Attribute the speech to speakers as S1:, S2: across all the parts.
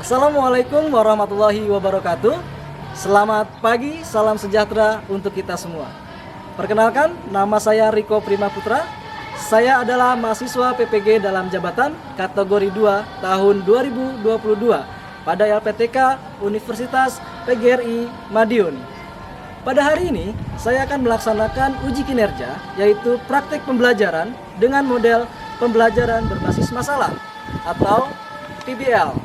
S1: Assalamualaikum warahmatullahi wabarakatuh. Selamat pagi, salam sejahtera untuk kita semua. Perkenalkan, nama saya Riko Prima Putra. Saya adalah mahasiswa PPG dalam jabatan kategori 2 tahun 2022 pada LPTK Universitas PGRI Madiun. Pada hari ini, saya akan melaksanakan uji kinerja, yaitu praktek pembelajaran dengan model pembelajaran berbasis masalah atau PBL,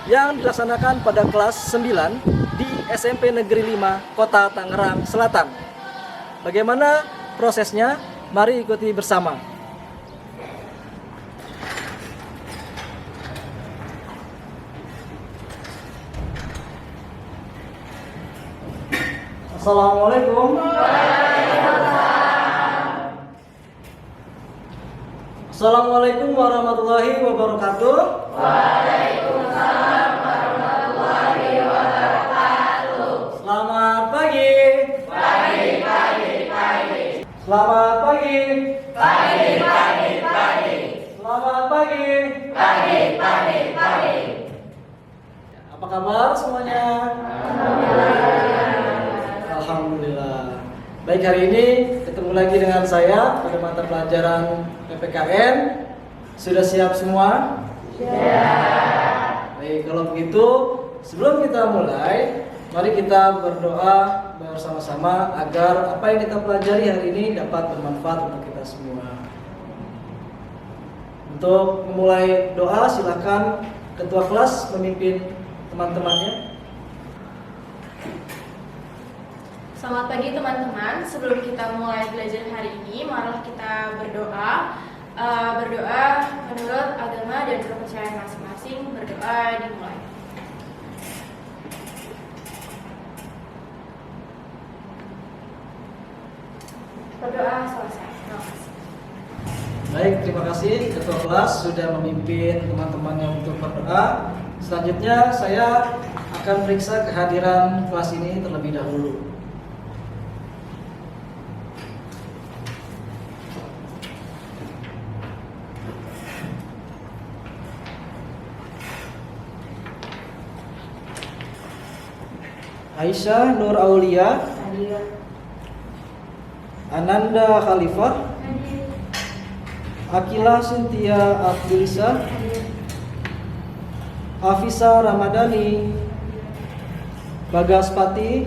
S1: yang dilaksanakan pada kelas 9 di SMP Negeri 5 Kota Tangerang Selatan. Bagaimana prosesnya? Mari ikuti bersama. Assalamualaikum. Assalamualaikum warahmatullahi wabarakatuh.
S2: Waalaikumsalam warahmatullahi wabarakatuh.
S1: Selamat pagi.
S2: Pagi.
S1: Selamat pagi.
S2: Pagi.
S1: Selamat pagi.
S2: Pagi.
S1: Apa kabar semuanya? Alhamdulillah. Baik, hari ini ketemu lagi dengan saya pada mata pelajaran PPKN. Sudah siap semua? Baik, kalau begitu sebelum kita mulai, mari kita berdoa bersama-sama agar apa yang kita pelajari hari ini dapat bermanfaat untuk kita semua. Untuk memulai doa, silakan ketua kelas memimpin teman-temannya.
S3: Selamat pagi teman-teman. Sebelum kita mulai belajar hari ini, marilah kita berdoa. Berdoa menurut agama dan kepercayaan masing-masing. Berdoa dimulai. Berdoa selesai. Terima kasih.
S1: Baik, terima kasih ketua kelas sudah memimpin teman-temannya untuk berdoa. Selanjutnya saya akan periksa kehadiran kelas ini terlebih dahulu. Aisyah Nur Aulia,
S3: Hadir.
S1: Ananda Khalifah,
S3: Hadir.
S1: Akilah Cynthia Abdulisa,
S3: Hadir.
S1: Afisa Ramadhani, Bagas Pati,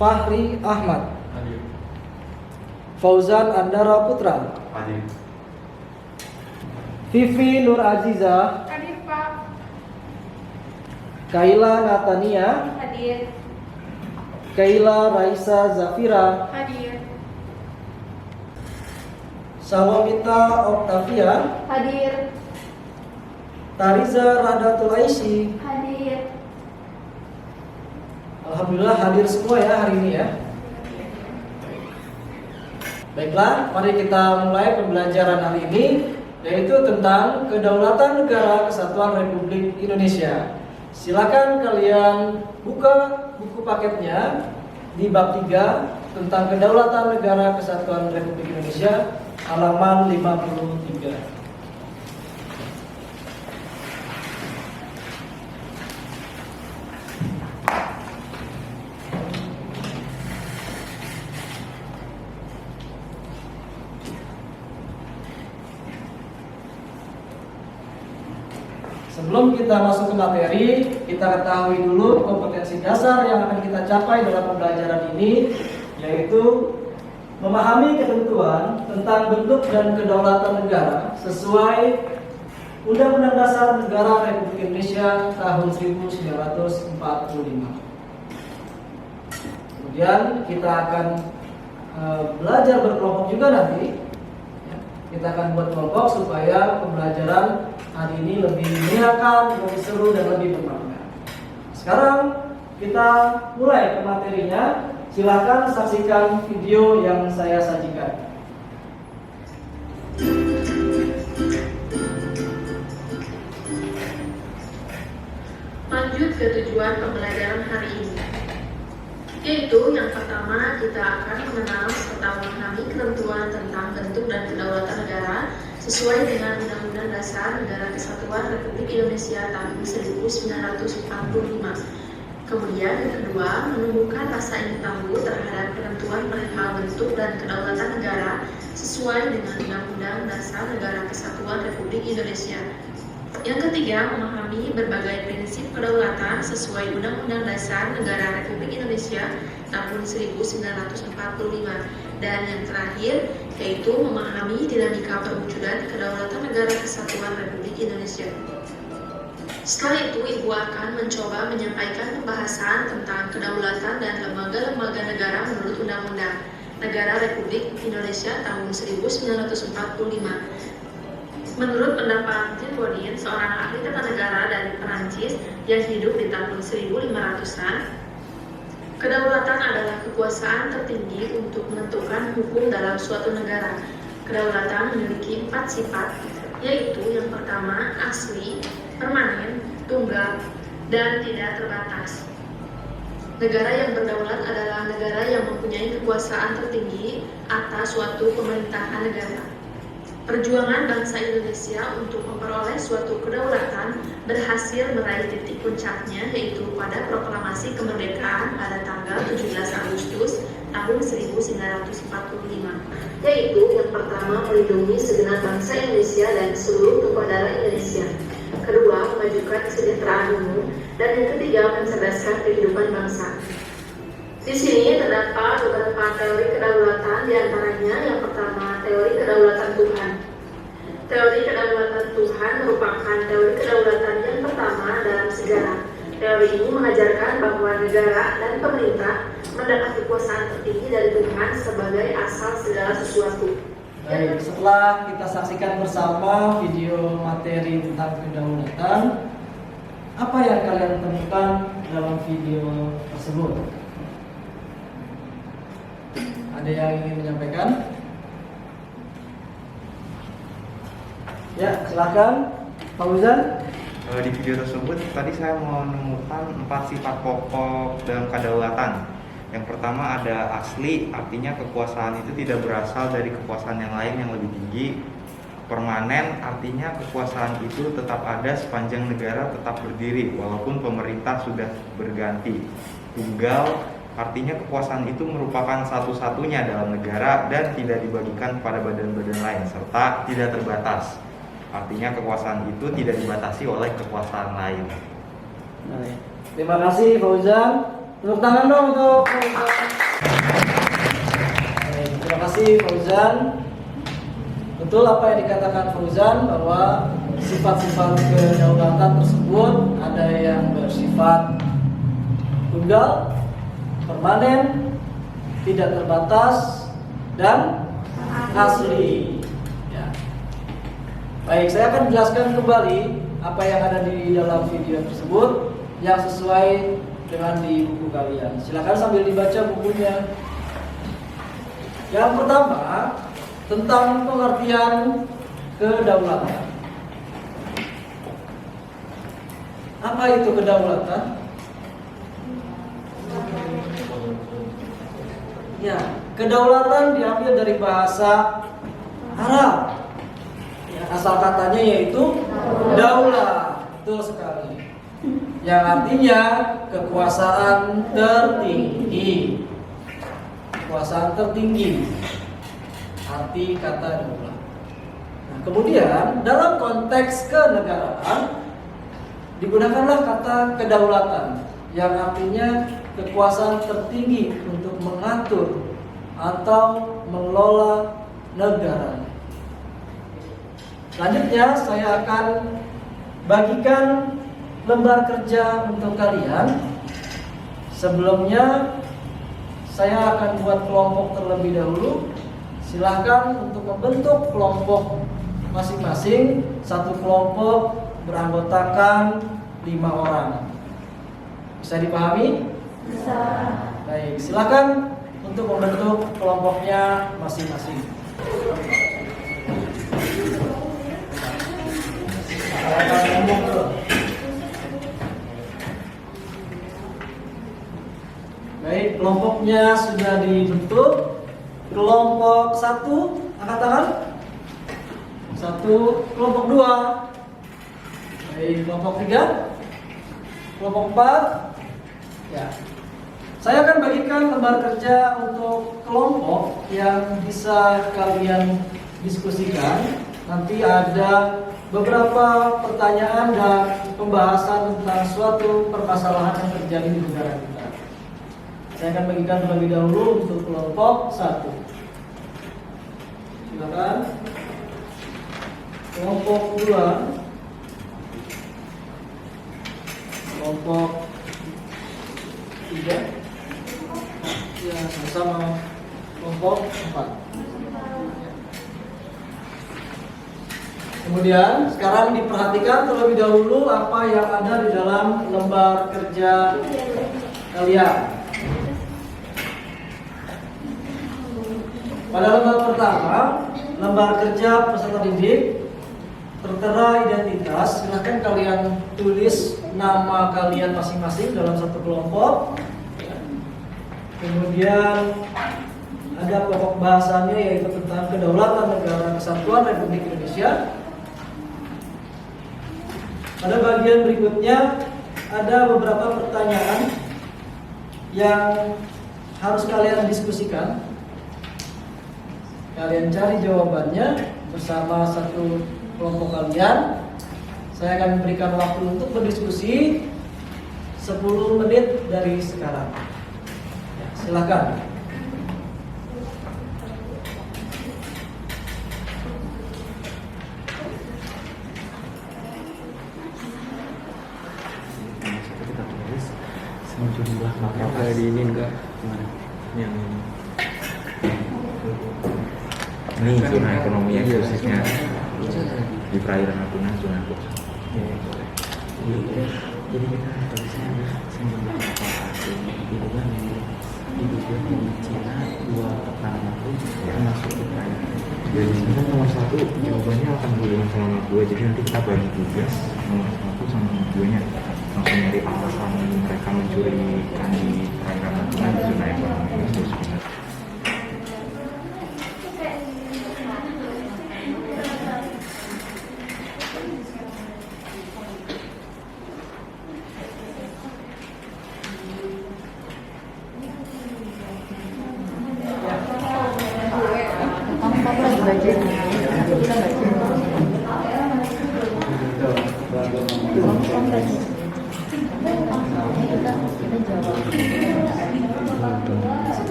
S1: Fahri Ahmad, Fauzan Andara Putra, Vivi Nur Aziza,
S3: Hadir, Pak.
S1: Kaila Natania,
S3: Hadir.
S1: Kaila Raisa Zafira,
S3: Hadir.
S1: Salomita Octavia,
S3: Hadir.
S1: Tariza Radatul Aisy.
S3: Hadir.
S1: Alhamdulillah hadir semua ya hari ini ya. Baiklah, mari kita mulai pembelajaran hari ini, yaitu tentang Kedaulatan Negara Kesatuan Republik Indonesia. Silakan kalian buka buku paketnya di bab 3 tentang Kedaulatan Negara Kesatuan Republik Indonesia, halaman 53. Sebelum kita masuk ke materi, kita ketahui dulu kompetensi dasar yang akan kita capai dalam pembelajaran ini, yaitu memahami ketentuan tentang bentuk dan kedaulatan negara sesuai Undang-Undang Dasar Negara Republik Indonesia tahun 1945. Kemudian kita akan belajar berkelompok juga nanti. Kita akan buat kelompok supaya pembelajaran hari ini lebih menyenangkan, lebih seru, dan lebih bermakna. Sekarang kita mulai ke materinya. Silakan saksikan video yang saya sajikan.
S4: Lanjut ke tujuan pembelajaran hari ini, yaitu yang pertama kita akan mengenal serta memahami ketentuan tentang bentuk dan kedaulatan negara sesuai dengan Undang-Undang Dasar Negara Kesatuan Republik Indonesia tahun 1945. Kemudian yang kedua, menumbuhkan rasa ingin tahu terhadap ketentuan perihal bentuk dan kedaulatan negara sesuai dengan Undang-Undang Dasar Negara Kesatuan Republik Indonesia. Yang ketiga, memahami berbagai prinsip kedaulatan sesuai Undang-Undang Dasar Negara Republik Indonesia tahun 1945. Dan yang terakhir, yaitu memahami dinamika perwujudan kedaulatan negara Kesatuan Republik Indonesia. Setelah itu, Ibu akan mencoba menyampaikan pembahasan tentang kedaulatan dan lembaga-lembaga negara menurut Undang-Undang Negara Republik Indonesia tahun 1945. Menurut pendapat Jean Bodin, seorang ahli tata negara dari Perancis yang hidup di tahun 1500-an, kedaulatan adalah kekuasaan tertinggi untuk menentukan hukum dalam suatu negara. Kedaulatan memiliki 4 sifat, yaitu yang pertama, asli, permanen, tunggal, dan tidak terbatas. Negara yang berdaulat adalah negara yang mempunyai kekuasaan tertinggi atas suatu pemerintahan negara. Perjuangan bangsa Indonesia untuk memperoleh suatu kedaulatan berhasil meraih titik puncaknya, yaitu pada proklamasi kemerdekaan pada tanggal 17 Agustus tahun 1945. Yaitu yang pertama, melindungi segenap bangsa Indonesia dan seluruh tumpah darah Indonesia. Kedua, memajukan kesejahteraan umum, dan yang ketiga, mencerdaskan kehidupan bangsa. Di sini terdapat beberapa teori kedaulatan, diantaranya yang pertama, teori kedaulatan Tuhan. Teori kedaulatan Tuhan merupakan teori kedaulatan yang pertama dalam sejarah. Teori ini mengajarkan bahwa negara dan pemerintah mendapat kekuasaan tertinggi dari Tuhan sebagai asal segala sesuatu.
S1: Baik, setelah kita saksikan bersama video materi tentang kedaulatan, apa yang kalian temukan dalam video tersebut? Ada yang ingin menyampaikan? Ya, silakan, Pak Uzan.
S5: Di video tersebut tadi saya menemukan 4 sifat pokok dalam kedaulatan. Yang pertama ada asli, artinya kekuasaan itu tidak berasal dari kekuasaan yang lain yang lebih tinggi. Permanen, artinya kekuasaan itu tetap ada sepanjang negara tetap berdiri walaupun pemerintah sudah berganti. Tunggal, artinya kekuasaan itu merupakan satu-satunya dalam negara dan tidak dibagikan pada badan-badan lain, serta tidak terbatas. Artinya kekuasaan itu tidak dibatasi oleh kekuasaan lain.
S1: Baik. Terima kasih Pak Uzan. Tepuk tangan dong untuk Pak Uzan. Baik, terima kasih Pak Uzan. Betul apa yang dikatakan Pak Uzan, bahwa sifat-sifat kedaulatan tersebut ada yang bersifat tunggal, permanen, tidak terbatas, dan asli. Ya. Baik, saya akan jelaskan kembali apa yang ada di dalam video tersebut yang sesuai dengan di buku kalian. Silakan sambil dibaca bukunya. Yang pertama, tentang pengertian kedaulatan. Apa itu kedaulatan? Ya, kedaulatan diambil dari bahasa Arab. Ya, asal katanya yaitu daulah. Betul sekali. Yang artinya kekuasaan tertinggi. Kekuasaan tertinggi. Arti kata daulah. Nah, kemudian dalam konteks kenegaraan digunakanlah kata kedaulatan yang artinya kekuasaan tertinggi untuk mengatur atau mengelola negara. Selanjutnya saya akan bagikan lembar kerja untuk kalian. Sebelumnya saya akan buat kelompok terlebih dahulu. Silahkan untuk membentuk kelompok masing-masing. Satu kelompok beranggotakan 5 orang. Bisa dipahami?
S2: Bisa.
S1: Baik, silakan untuk membentuk kelompoknya masing-masing. Baik, kelompoknya sudah dibentuk. Kelompok 1, angkat tangan. Satu. Kelompok 2. Baik, kelompok 3. Kelompok 4. Ya. Saya akan bagikan lembar kerja untuk kelompok yang bisa kalian diskusikan. Nanti ada beberapa pertanyaan dan pembahasan tentang suatu permasalahan yang terjadi di negara kita. Saya akan bagikan terlebih dahulu untuk kelompok 1. Silakan. Kelompok 2. Kelompok 3. Ya, sama kelompok 4. Kemudian sekarang diperhatikan terlebih dahulu apa yang ada di dalam lembar kerja kalian. Pada lembar pertama, lembar kerja peserta didik, tertera identitas. Silahkan kalian tulis nama kalian masing-masing dalam satu kelompok. Kemudian ada pokok bahasannya yaitu tentang kedaulatan negara kesatuan Republik Indonesia. Pada bagian berikutnya ada beberapa pertanyaan yang harus kalian diskusikan. Kalian cari jawabannya bersama satu kelompok kalian. Saya akan memberikan waktu untuk berdiskusi 10 menit dari sekarang. Ya, silakan.
S6: Jumlah maka di ini enggak gimana? Yang ini zona ekonomi yang khususnya di perairan Natuna zona khusus. Jadi kita tulisnya sejumlah kapal asing itu kan diduga di Cina 2 pertama itu termasuk di perairan. Jadi sebenarnya nomor 1 jawabannya akan berhubungan sama nomor 2. Jadi nanti kita bagi tugas nomor 1 sama nomor 2 nya. Langsung nyari alasan mereka mencuri ikan di perairan Natuna di zona ekonomi khusus.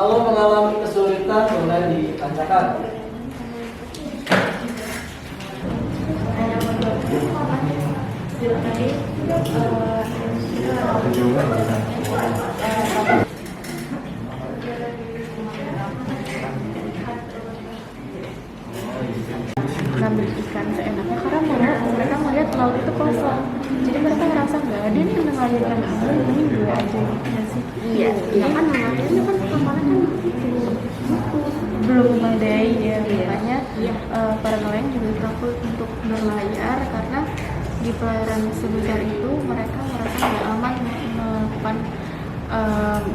S1: Kalau mengalami kesulitan boleh ditanyakan.
S3: tadi ngambil ikan seenaknya karena mereka melihat laut itu kosong, jadi mereka merasa nggak ada nih yang mengalirkan air, ini gue aja gitu ya sih. Iya kan mengalirnya kan kapalnya kan belum memadai ya, makanya para nelayan juga takut untuk berlayar karena di pelayaran sebesar itu mereka merasa nggak aman melakukan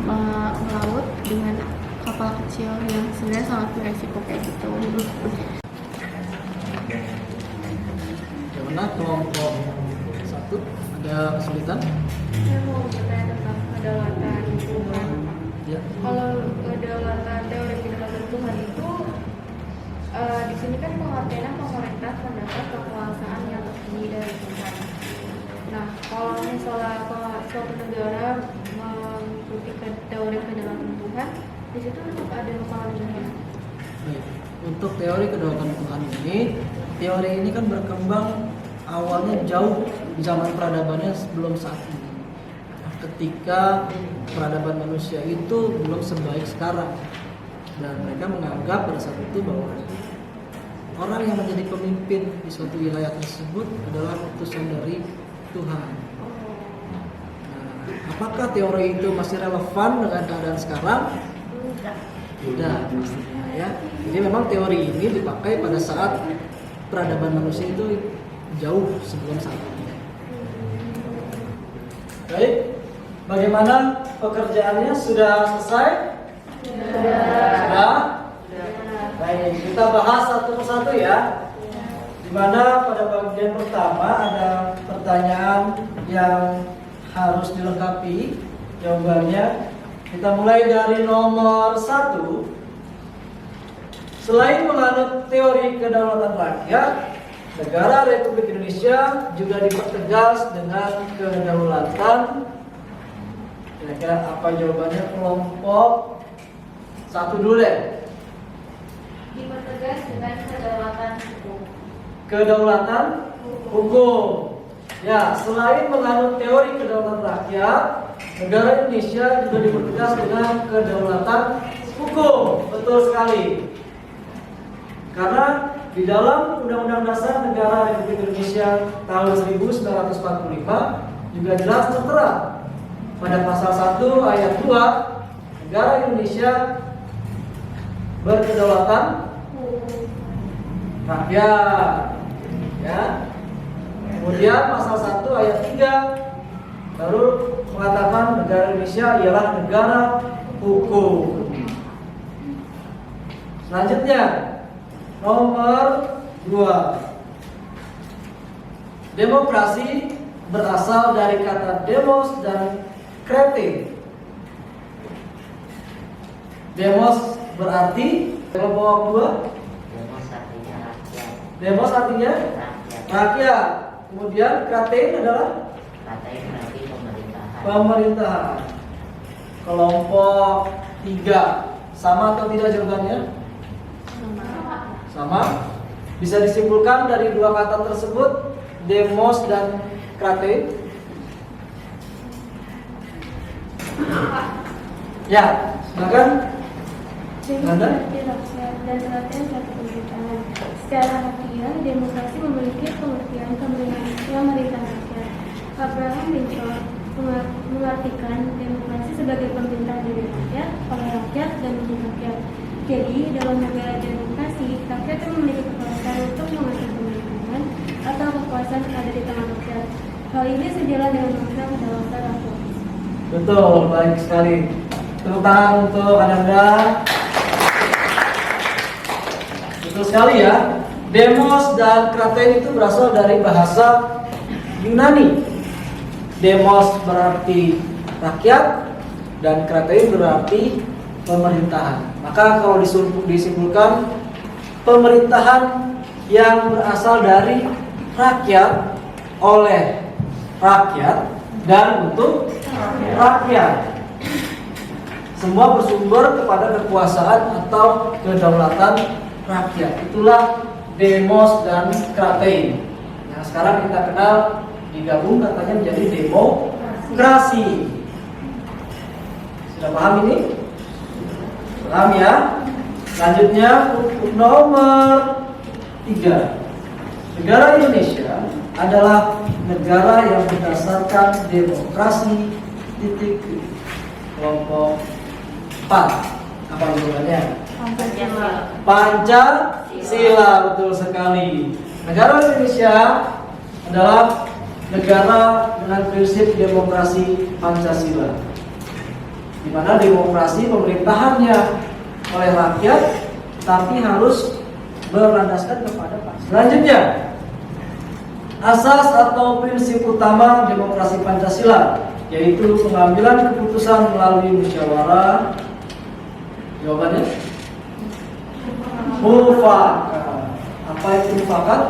S3: melaut dengan kapal kecil yang sebenarnya sangat beresiko kayak gitu.
S1: Bagaimana kelompok 1 ada kesulitan?
S3: Saya mau bertanya tentang kedaulatan Tuhan.
S1: Ya.
S3: Kalau kedaulatan teori kedaulatan Tuhan itu di sini kan pengertiannya pemerintah mendapat kekuasaan yang tertinggi dari Tuhan. Nah, kalau misalnya suatu negara mengikuti teori kedaulatan Tuhan, di situ ada kepala negara.
S1: Baik. Untuk teori kedaulatan Tuhan teori ini kan berkembang awalnya jauh di zaman peradabannya sebelum saat ini. Ketika peradaban manusia itu belum sebaik sekarang, dan mereka menganggap pada saat itu bahwa orang yang menjadi pemimpin di suatu wilayah tersebut adalah utusan dari Tuhan. Nah, apakah teori itu masih relevan dengan keadaan sekarang? Tidak, pastinya ya. Jadi memang teori ini dipakai pada saat peradaban manusia itu jauh sebelum saat ini. Baik, bagaimana pekerjaannya? Sudah selesai? Sudah? Baik, kita bahas satu persatu ya. Dimana pada bagian pertama ada pertanyaan yang harus dilengkapi jawabannya. Kita mulai dari nomor 1. Selain menganut teori kedaulatan rakyat, negara Republik Indonesia juga dipertegas dengan kedaulatan. Kira-kira apa jawabannya? Kelompok 1 dulu deh.
S2: Dipertegas dengan kedaulatan hukum.
S1: Kedaulatan hukum. Ya, selain menganut teori kedaulatan rakyat, negara Indonesia juga dipertegas dengan kedaulatan hukum. Betul sekali. Karena di dalam Undang-Undang Dasar Negara Republik Indonesia tahun 1945 juga jelas tertera pada pasal 1 ayat 2, negara Indonesia berkedaulatan rakyat. Ya. Kemudian pasal 1 ayat 3 baru mengatakan negara Indonesia ialah negara hukum. Selanjutnya nomor 2. Demokrasi berasal dari kata demos dan krete. Demos berarti kelompok 2.
S7: Demos artinya rakyat.
S1: Demos artinya rakyat. Kemudian kratein adalah
S7: Rakyat berarti pemerintahan.
S1: pemerintahan. Kelompok 3. Sama atau tidak jawabannya? Sama. Bisa disimpulkan dari dua kata tersebut, demos dan kratein. Ya, silakan. Anda?
S3: Dan rakyat satu pemerintahan. Secara harfiah, demokrasi memiliki pengertian pemerintah rakyat. Abraham Lincoln mengartikan demokrasi sebagai pemerintah dari rakyat, oleh rakyat, dan untuk rakyat. Jadi, dalam negara demokrasi, rakyat yang memiliki kekuasaan untuk mengatur pemerintahan atau kekuasaan ada di tangan rakyat. Hal ini sejalan dengan makna kedaulatan rakyat.
S1: Betul, baik sekali. Tepuk tangan untuk Anda. Betul sekali ya. Demos dan kratein itu berasal dari bahasa Yunani. Demos berarti rakyat dan kratein berarti pemerintahan. Maka kalau disimpulkan, pemerintahan yang berasal dari rakyat, oleh rakyat, dan untuk rakyat. Semua bersumber kepada kekuasaan atau kedaulatan rakyat. Itulah demos dan kratein. Yang sekarang kita kenal digabung katanya menjadi demokrasi. Sudah paham ini? Paham ya? Selanjutnya nomor 3. Negara Indonesia adalah negara yang berdasarkan demokrasi titik kelompok 4. Apa jawabannya? Pancasila, betul sekali. Negara Indonesia adalah negara dengan prinsip demokrasi Pancasila, di mana demokrasi pemerintahannya oleh rakyat, tapi harus berlandaskan kepada Pancasila. Selanjutnya, asas atau prinsip utama demokrasi Pancasila yaitu pengambilan keputusan melalui musyawarah. Jawabannya mufakat. Apa itu mufakat?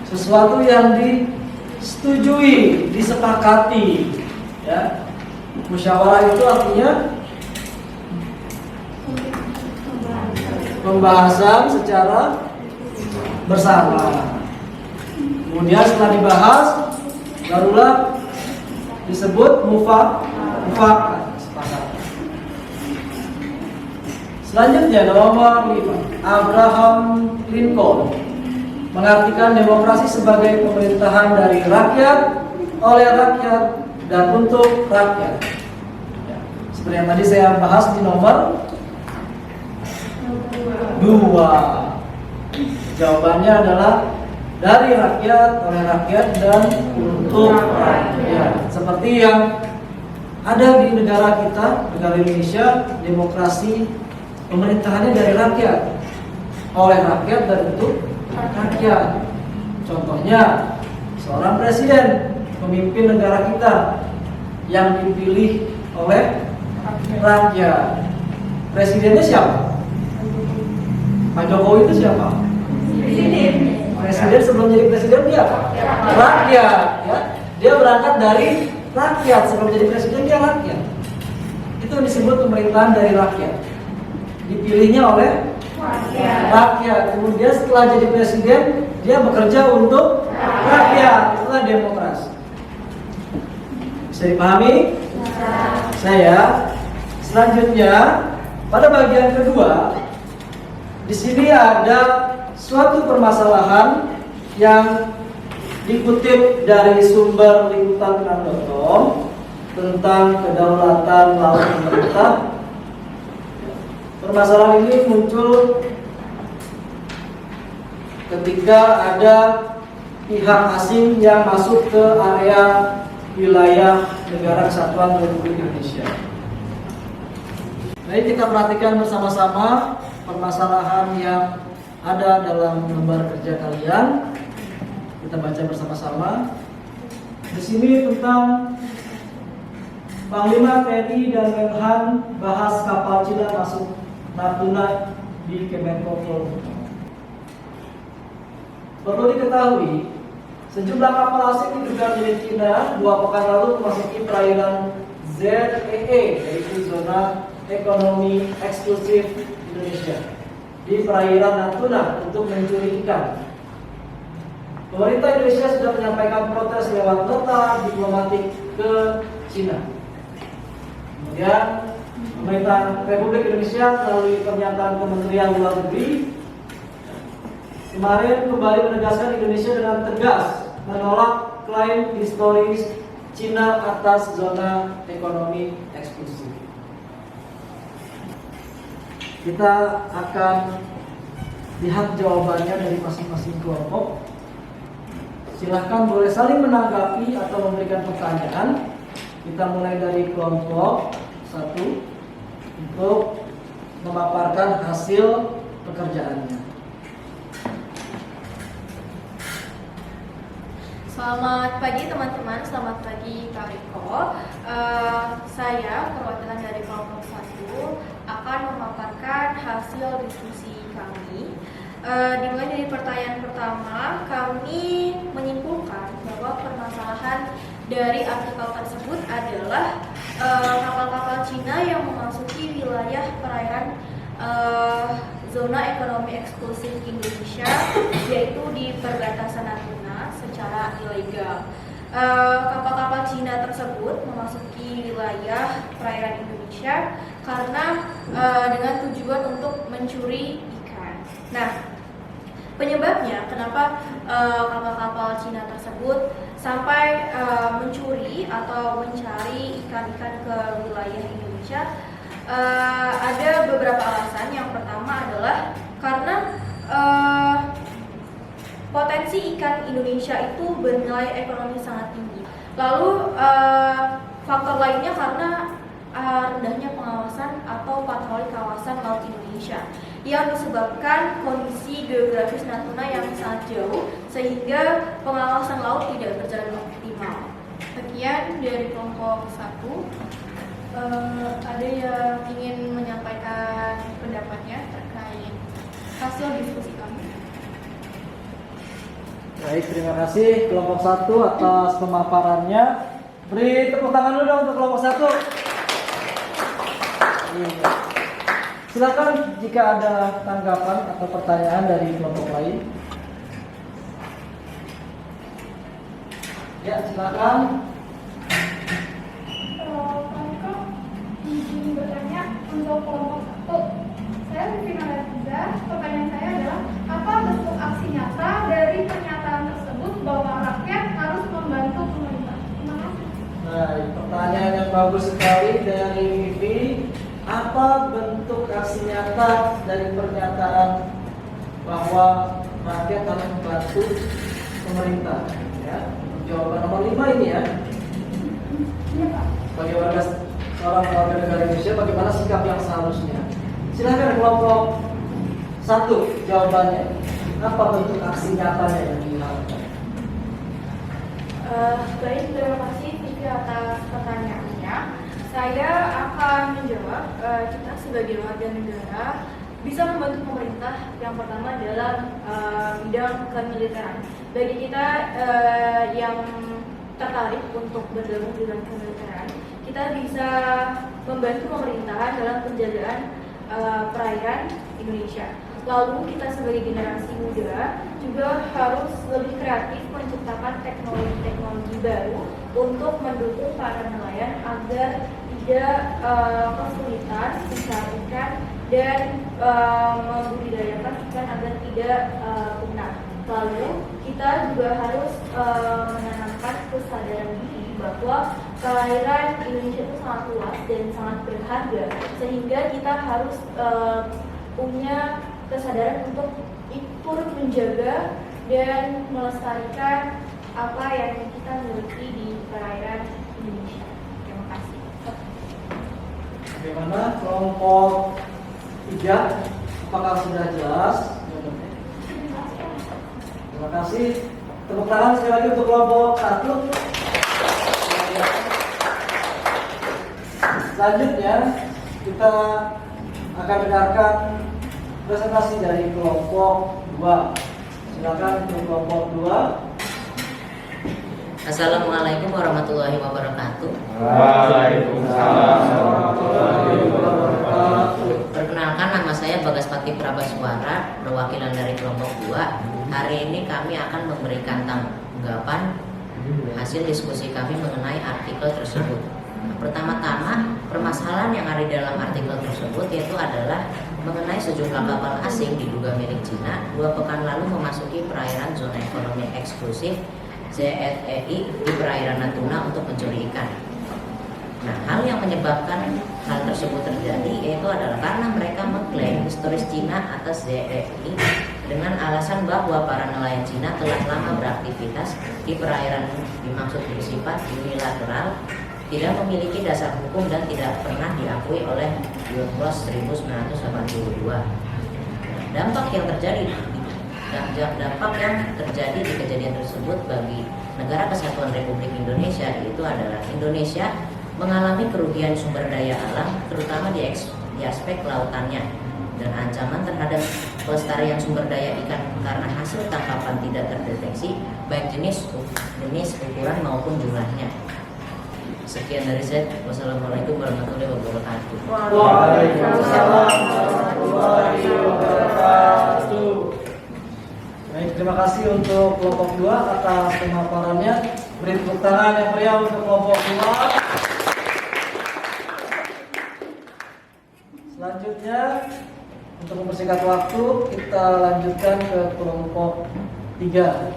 S1: Sesuatu yang disetujui, disepakati, ya. Musyawarah itu artinya pembahasan secara bersama. Kemudian setelah dibahas, barulah disebut mufakat. Selanjutnya nomor 5. Abraham Lincoln mengartikan demokrasi sebagai pemerintahan dari rakyat, oleh rakyat, dan untuk rakyat. Ya, seperti yang tadi saya bahas di nomor 2. Jawabannya adalah dari rakyat, oleh rakyat, dan untuk rakyat. Seperti yang ada di negara kita, negara Indonesia, demokrasi pemerintahannya dari rakyat, oleh rakyat, dan untuk rakyat. Contohnya, seorang presiden pemimpin negara kita yang dipilih oleh rakyat. Presidennya siapa? Pak Jokowi itu siapa? Presiden sebelum jadi presiden dia apa? Rakyat, ya. Dia berangkat dari rakyat, sebelum jadi presiden dia rakyat. Itu disebut pemerintahan dari rakyat. Dipilihnya oleh rakyat. Kemudian setelah jadi presiden, dia bekerja untuk rakyat. Itulah demokrasi. Bisa dipahami? Saya. Selanjutnya, pada bagian kedua, di sini ada suatu permasalahan yang dikutip dari sumber liputan6.com tentang kedaulatan laut pemerintah. Permasalahan ini muncul ketika ada pihak asing yang masuk ke area wilayah Negara Kesatuan Republik Indonesia. Mari kita perhatikan bersama-sama permasalahan yang ada dalam lembar kerja kalian. Kita baca bersama-sama. Di sini tentang Panglima TNI dan Menhan bahas kapal Cina masuk Natuna di Kemenko Polhukam. Perlu diketahui, sejumlah kapal asing diduga milik Cina 2 pekan lalu memasuki perairan ZEE, yaitu zona ekonomi eksklusif Indonesia, di perairan Natuna untuk mencuri ikan. Pemerintah Indonesia sudah menyampaikan protes lewat nota diplomatik ke Cina. Kemudian pemerintah Republik Indonesia melalui pernyataan Kementerian Luar Negeri kemarin kembali menegaskan Indonesia dengan tegas menolak klaim historis Cina atas zona ekonomi eksklusif. Kita akan lihat jawabannya dari masing-masing kelompok. Silahkan boleh saling menanggapi atau memberikan pertanyaan. Kita mulai dari kelompok 1 untuk memaparkan hasil pekerjaannya.
S3: Selamat pagi teman-teman, selamat pagi Kak Riko. Saya perwakilan dari kelompok 1 akan memaparkan hasil diskusi kami. Dimulai dari pertanyaan pertama, kami menyimpulkan bahwa permasalahan dari artikel tersebut adalah kapal-kapal Cina yang memasuki wilayah perairan zona ekonomi eksklusif Indonesia, yaitu di perbatasan Natuna secara ilegal. Kapal-kapal Cina tersebut memasuki wilayah perairan Indonesia karena dengan tujuan untuk mencuri ikan. Nah, penyebabnya kenapa kapal-kapal Cina tersebut sampai mencuri atau mencari ikan-ikan ke wilayah Indonesia, ada beberapa alasan. Yang pertama adalah karena potensi ikan Indonesia itu bernilai ekonomi sangat tinggi. Lalu faktor lainnya karena rendahnya pengawasan atau patroli kawasan laut Indonesia yang disebabkan kondisi geografis Natuna yang sangat jauh sehingga pengawasan laut tidak berjalan optimal. Sekian dari kelompok 1. Ada yang ingin menyampaikan pendapatnya terkait hasil diskusi kami?
S1: Baik, terima kasih kelompok 1 atas pemaparannya. Beri tepuk tangan dulu dong untuk kelompok 1. Silakan jika ada tanggapan atau pertanyaan dari kelompok lain. Ya, silakan.
S8: Izin bertanya untuk kelompok 1. Saya Vina Reza. Pertanyaan saya adalah apa bentuk aksi nyata dari pernyataan tersebut bahwa rakyat harus membantu pemerintah? Terima kasih.
S1: Nah, pertanyaan yang bagus sekali dari Vivi. Apa bentuk aksi nyata dari pernyataan bahwa rakyat harus membantu pemerintah? Ya, jawaban nomor 5 ini ya.
S8: Iya, Pak.
S1: Sebagai seorang warga negara Indonesia, bagaimana sikap yang seharusnya? Silahkan kelompok 1 jawabannya. Apa bentuk aksi nyatanya yang dilakukan?
S3: Baik, terima kasih Vivi atas pertanyaannya. Saya akan menjawab, kita sebagai warga negara bisa membantu pemerintah yang pertama dalam bidang kemiliteran. Bagi kita yang tertarik untuk bergabung dengan kemiliteran, kita bisa membantu pemerintahan dalam penjagaan perairan Indonesia. Lalu kita sebagai generasi muda juga harus lebih kreatif menciptakan teknologi-teknologi baru untuk mendukung para nelayan agar tidak kesulitan mencari ikan dan membudidayakan ikan agar tidak punah. Lalu kita juga harus menanamkan kesadaran diri bahwa perairan Indonesia itu sangat luas dan sangat berharga, sehingga kita harus punya kesadaran untuk ikut menjaga dan melestarikan apa yang kita miliki di perairan Indonesia. Terima kasih.
S1: Bagaimana kelompok 3? Apakah sudah jelas? Terima kasih. Tepuk tangan sekali lagi untuk kelompok 1. Selanjutnya kita akan dengarkan presentasi dari kelompok 2. Silakan untuk kelompok 2.
S7: Assalamualaikum warahmatullahi wabarakatuh.
S5: Waalaikumsalam warahmatullahi wabarakatuh.
S7: Perkenalkan, nama saya Bagas Pati Prabaswara, perwakilan dari kelompok 2. Hari ini kami akan memberikan tanggapan hasil diskusi kami mengenai artikel tersebut. Pertama-tama, permasalahan yang ada di dalam artikel tersebut yaitu adalah mengenai sejumlah kapal asing diduga milik Cina 2 pekan lalu memasuki perairan zona ekonomi eksklusif ZEI di perairan Natuna untuk mencuri ikan. Nah, hal yang menyebabkan hal tersebut terjadi yaitu adalah karena mereka mengklaim historis Cina atas ZEI dengan alasan bahwa para nelayan Cina telah lama beraktivitas di perairan dimaksud bersifat unilateral, tidak memiliki dasar hukum dan tidak pernah diakui oleh UNCLOS 1982. Dampak yang terjadi di kejadian tersebut bagi Negara Kesatuan Republik Indonesia itu adalah Indonesia mengalami kerugian sumber daya alam terutama di aspek lautannya dan ancaman terhadap pelestarian sumber daya ikan karena hasil tangkapan tidak terdeteksi baik jenis, ukuran maupun jumlahnya. Sekian dari saya. Wassalamualaikum warahmatullahi wabarakatuh.
S1: Waalaikumsalam warahmatullahi wabarakatuh. Baik, terima kasih untuk kelompok 2 atas pemaparannya. Beri tepuk tangan yang meriah untuk kelompok 2. Selanjutnya, untuk mempersingkat waktu, kita lanjutkan ke kelompok 3.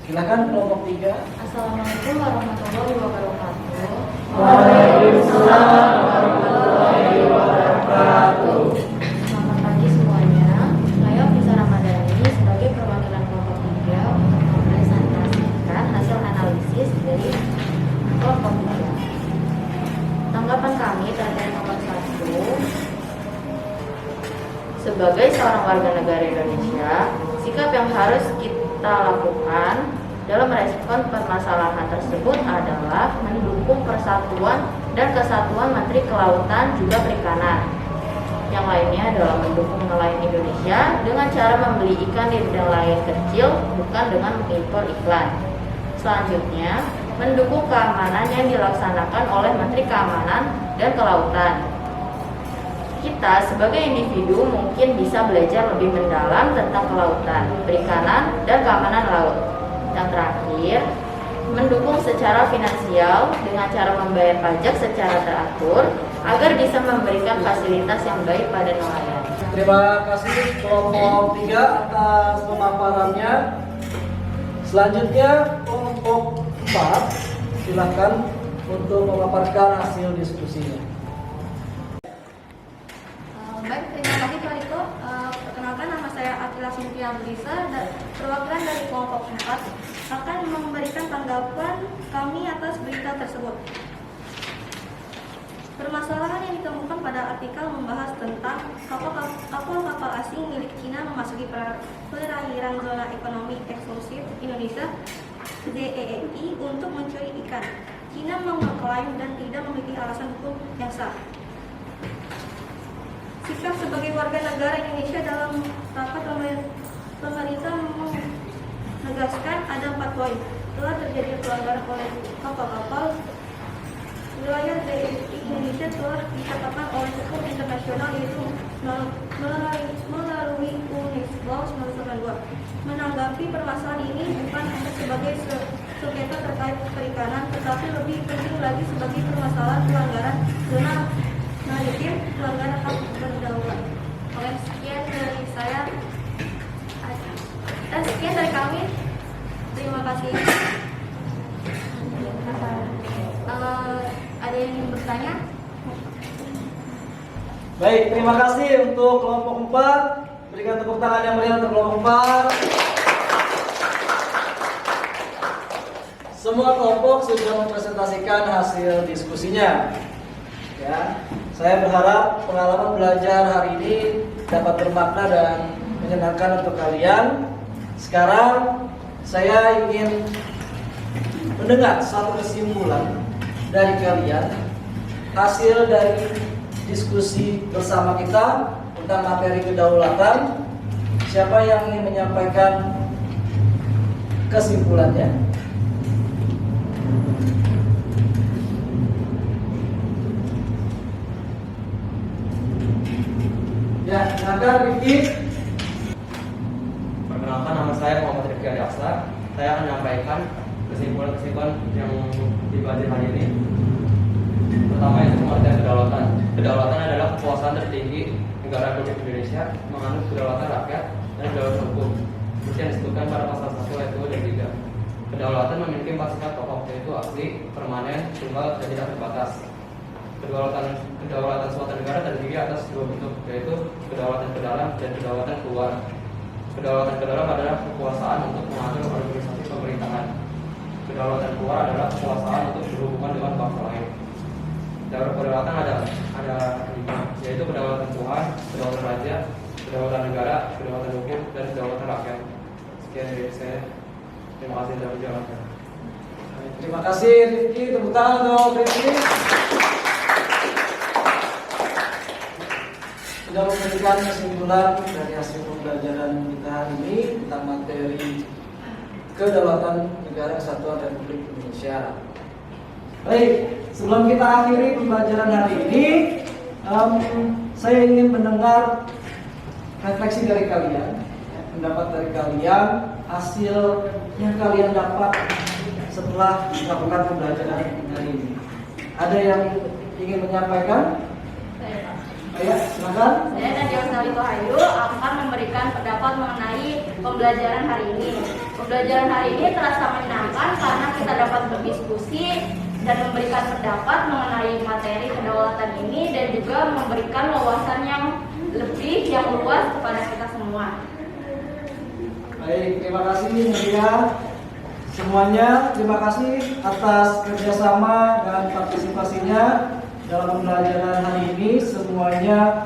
S1: Silakan kelompok 3.
S2: Assalamualaikum warahmatullahi wabarakatuh.
S1: Waalaikumsalam warahmatullahi wabarakatuh.
S2: Selamat pagi semuanya. Saya Fisa Ramadhani sebagai perwakilan kelompok 3 untuk mempresentasikan hasil analisis dari kelompok 3. Tanggapan kami terkait nomor 1. Sebagai seorang warga negara Indonesia, sikap yang harus kita lakukan dalam merespon permasalahan tersebut adalah mendukung persatuan dan kesatuan Menteri Kelautan juga Perikanan. Yang lainnya adalah mendukung nelayan Indonesia dengan cara membeli ikan di nelayan kecil, bukan dengan mengimpor iklan. Selanjutnya, mendukung keamanan yang dilaksanakan oleh Menteri Keamanan dan Kelautan. Kita sebagai individu mungkin bisa belajar lebih mendalam tentang kelautan, perikanan, dan keamanan laut. Yang terakhir, mendukung secara finansial dengan cara membayar pajak secara teratur agar bisa memberikan fasilitas yang baik pada nelayan.
S1: Terima kasih kelompok 3 atas pemaparannya. Selanjutnya kelompok 4, silakan untuk memaparkan hasil diskusinya.
S8: Baik, terima kasih Pak Riko. Perkenalkan, nama saya Atila Sintia Belisa, perwakilan dari kelompok 4 akan memberikan tanggapan kami atas berita tersebut. Permasalahan yang ditemukan pada artikel membahas tentang kapal asing milik Cina memasuki perairan zona ekonomi eksklusif Indonesia (ZEEI) untuk mencuri ikan. Cina mengklaim dan tidak memiliki alasan hukum yang sah. Sikap sebagai warga negara Indonesia dalam rapat pemerintah menegaskan ada 4 poin. Telah terjadi pelanggaran oleh kapal-kapal wilayah ZEEI Indonesia telah dicatatkan oleh hukum internasional yaitu melalui UNESCO 1992. Menanggapi permasalahan ini bukan hanya sebagai sengketa terkait perikanan, tetapi lebih penting lagi sebagai permasalahan pelanggaran zona maritim, pelanggaran hak berdaulat. Oke, sekian dari saya. Sekian dari kami. Terima kasih. Ada yang ingin bertanya?
S1: Baik, terima kasih untuk kelompok 4. Berikan tepuk tangan yang meriah untuk kelompok 4. Semua kelompok sudah mempresentasikan hasil diskusinya. Ya, saya berharap pengalaman belajar hari ini dapat bermakna dan menyenangkan untuk kalian. Sekarang saya ingin mendengar satu kesimpulan dari kalian hasil dari diskusi bersama kita tentang materi kedaulatan. Siapa yang ingin menyampaikan kesimpulannya? Ya, silakan Rifki.
S9: Perkenalkan, nama saya Muhammad Rifki Adiaksa. Saya akan menyampaikan kesimpulan-kesimpulan yang dibahas hari ini. Pertama, itu pengertian kedaulatan. Kedaulatan adalah kekuasaan tertinggi negara Republik Indonesia menganut kedaulatan rakyat dan kedaulatan hukum, seperti yang disebutkan pada pasal 1 ayat 2 dan 3. Kedaulatan memiliki 4 sifat pokok, yaitu asli, permanen, tunggal, dan tidak terbatas. Kedaulatan suatu negara terdiri atas 2 bentuk, yaitu kedaulatan ke dalam dan kedaulatan keluar. Kedaulatan ke dalam adalah kekuasaan untuk mengatur organisasi pemerintahan. Kedaulatan keluar adalah kekuasaan untuk berhubungan dengan bangsa lain. Kedaulatan ada 5, yaitu kedaulatan Tuhan, kedaulatan raja, kedaulatan negara, kedaulatan hukum, dan kedaulatan rakyat. Sekian dari saya. Terima kasih telah menjalankan.
S1: Terima kasih Rifki, tepuk tangan untuk Rifki. Sudah memberikan kesimpulan dari hasil pembelajaran kita hari ini tentang materi kedaulatan negara kesatuan Republik Indonesia. Baik, sebelum kita akhiri pembelajaran hari ini, saya ingin mendengar refleksi dari kalian, pendapat dari kalian, hasil yang kalian dapat setelah melakukan pembelajaran hari ini. Ada yang ingin menyampaikan? Ayo, silakan.
S2: Saya Nadia Sari Tohayu akan memberikan pendapat mengenai pembelajaran hari ini. Pembelajaran hari ini terasa menyenangkan karena kita dapat berdiskusi dan memberikan pendapat mengenai materi kedaulatan ini dan juga memberikan wawasan yang lebih yang luas kepada kita semua.
S1: Baik, terima kasih Nadia. Semuanya, terima kasih atas kerjasama dan partisipasinya dalam pembelajaran hari ini. Semuanya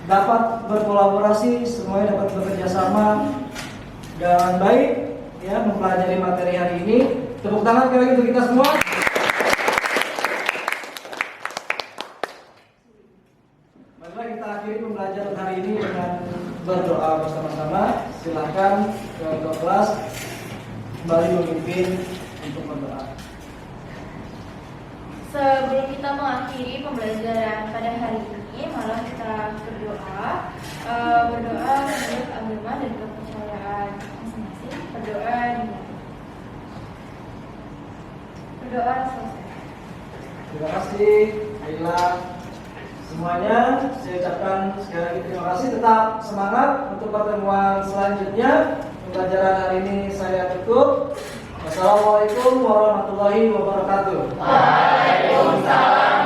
S1: dapat berkolaborasi, semuanya dapat bekerja sama dengan baik ya mempelajari materi hari ini. Tepuk tangan sekali lagi untuk kita semua. Baiklah, kita akhiri pembelajaran hari ini dengan berdoa bersama-sama. Silakan ke kelas kembali memimpin untuk berdoa.
S3: Sebelum kita mengakhiri pembelajaran pada hari ini, malah kita berdoa menurut agama dan kepercayaan masing-masing. Berdoa selesai.
S1: Terima kasih. Baiklah, semuanya saya ucapkan sekali lagi terima kasih. Tetap semangat untuk pertemuan selanjutnya. Pembelajaran hari ini saya tutup. Wassalamualaikum warahmatullahi wabarakatuh.
S2: Waalaikumsalam.